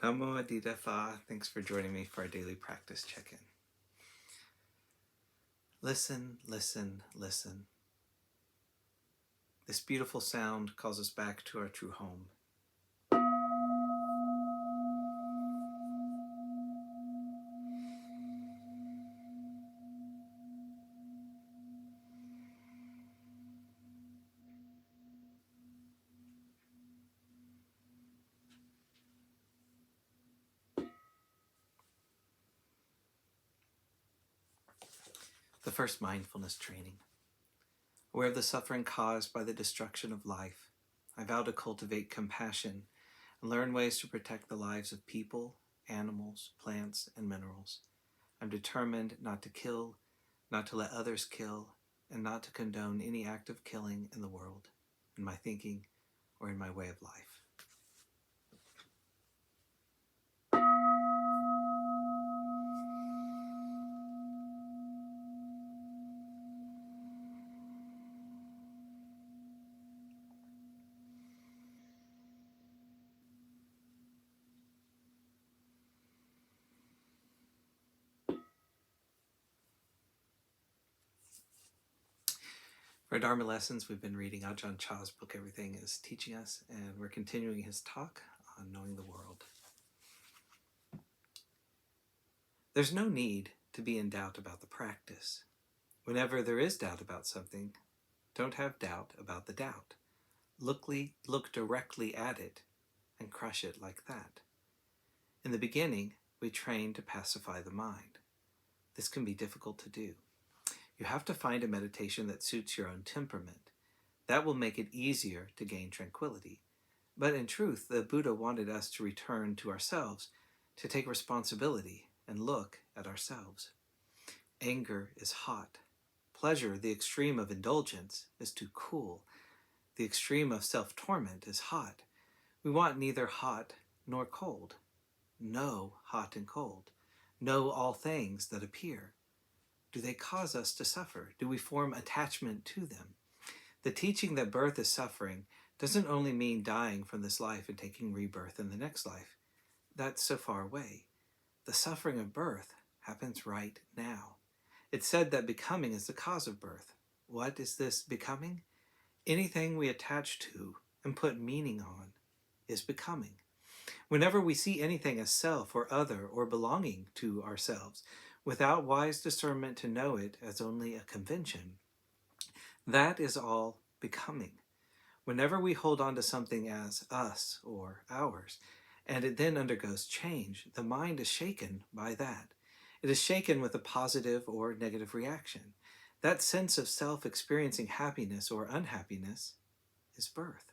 Namo Adita Pha. Thanks for joining me for our daily practice check-in. Listen, listen, listen. This beautiful sound calls us back to our true home. The first mindfulness training. Aware of the suffering caused by the destruction of life, I vow to cultivate compassion and learn ways to protect the lives of people, animals, plants, and minerals. I'm determined not to kill, not to let others kill, and not to condone any act of killing in the world, in my thinking, or in my way of life. For our Dharma lessons, we've been reading Ajahn Chah's book, Everything is Teaching Us, and we're continuing his talk on knowing the world. There's no need to be in doubt about the practice. Whenever there is doubt about something, don't have doubt about the doubt. Look directly at it and crush it like that. In the beginning, we train to pacify the mind. This can be difficult to do. You have to find a meditation that suits your own temperament. That will make it easier to gain tranquility. But in truth, the Buddha wanted us to return to ourselves, to take responsibility and look at ourselves. Anger is hot. Pleasure, the extreme of indulgence, is too cool. The extreme of self-torment is hot. We want neither hot nor cold. Know hot and cold. Know all things that appear. Do they cause us to suffer? Do we form attachment to them? The teaching that birth is suffering doesn't only mean dying from this life and taking rebirth in the next life. That's so far away. The suffering of birth happens right now. It's said that becoming is the cause of birth. What is this becoming? Anything we attach to and put meaning on is becoming. Whenever we see anything as self or other or belonging to ourselves, without wise discernment to know it as only a convention, that is all becoming. Whenever we hold on to something as us or ours, and it then undergoes change, the mind is shaken by that. It is shaken with a positive or negative reaction. That sense of self experiencing happiness or unhappiness is birth.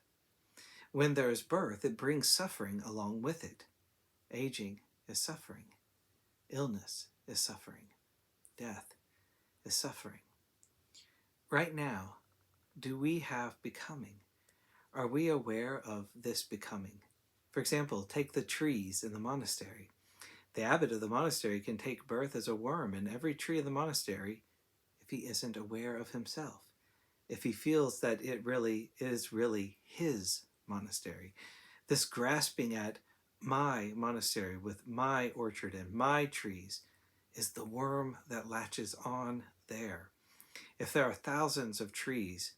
When there is birth, it brings suffering along with it. Aging is suffering. Illness is suffering. Death is suffering. Right now, do we have becoming? Are we aware of this becoming? For example, take the trees in the monastery. The abbot of the monastery can take birth as a worm in every tree of the monastery if he isn't aware of himself, if he feels that it really is his monastery. This grasping at my monastery with my orchard and my trees is the worm that latches on there. If there are thousands of trees,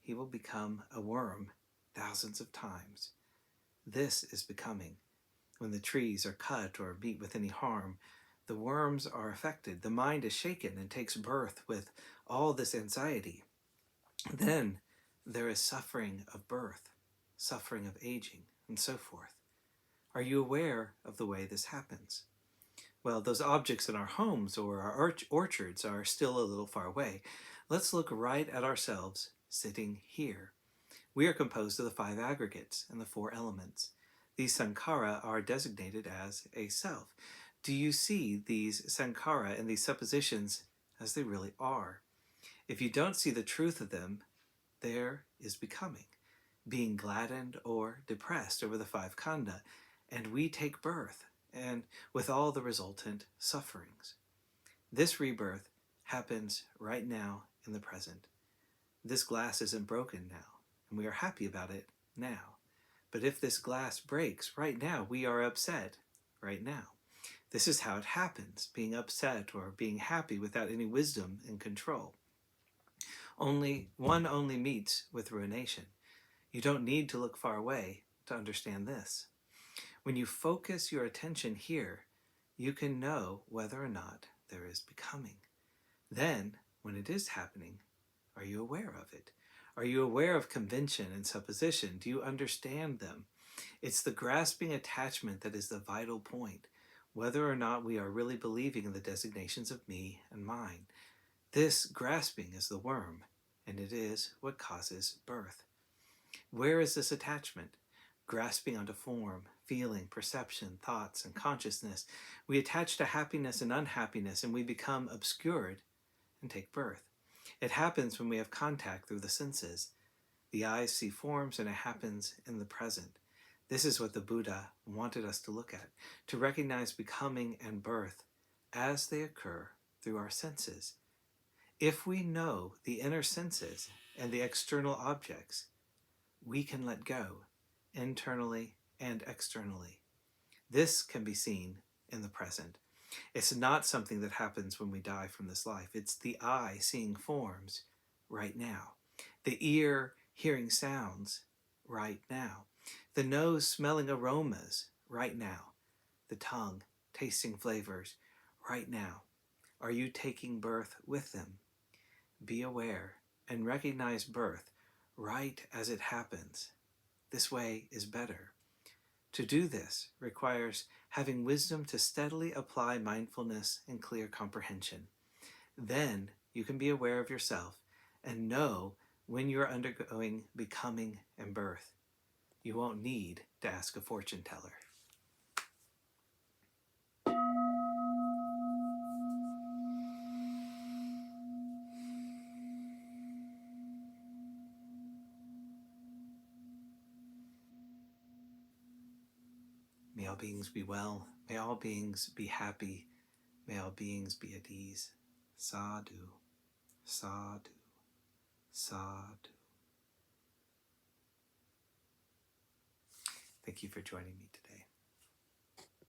he will become a worm thousands of times. This is becoming. When the trees are cut or meet with any harm, the worms are affected. The mind is shaken and takes birth with all this anxiety. Then there is suffering of birth, suffering of aging, and so forth. Are you aware of the way this happens? Well, those objects in our homes or our orchards are still a little far away. Let's look right at ourselves sitting here. We are composed of the 5 aggregates and the 4 elements. These sankhara are designated as a self. Do you see these sankhara and these suppositions as they really are? If you don't see the truth of them, there is becoming, being gladdened or depressed over the 5 khandha, and we take birth, and with all the resultant sufferings. This rebirth happens right now in the present. This glass isn't broken now, and we are happy about it now. But if this glass breaks right now, we are upset right now. This is how it happens, being upset or being happy without any wisdom and control. One only meets with ruination. You don't need to look far away to understand this. When you focus your attention here, you can know whether or not there is becoming. Then, when it is happening, are you aware of it? Are you aware of convention and supposition? Do you understand them? It's the grasping attachment that is the vital point, whether or not we are really believing in the designations of me and mine. This grasping is the worm, and it is what causes birth. Where is this attachment? Grasping onto form, feeling, perception, thoughts, and consciousness. We attach to happiness and unhappiness, and we become obscured and take birth. It happens when we have contact through the senses. The eyes see forms, and it happens in the present. This is what the Buddha wanted us to look at, to recognize becoming and birth as they occur through our senses. If we know the inner senses and the external objects, we can let go, internally and externally. This can be seen in the present. It's not something that happens when we die from this life. It's the eye seeing forms right now, the ear hearing sounds right now, the nose smelling aromas right now, the tongue tasting flavors right now. Are you taking birth with them? Be aware and recognize birth right as it happens. This way is better. To do this requires having wisdom to steadily apply mindfulness and clear comprehension. Then you can be aware of yourself and know when you are undergoing becoming and birth. You won't need to ask a fortune teller. May all beings be well. May all beings be happy. May all beings be at ease. Sadhu, sadhu, sadhu. Thank you for joining me today.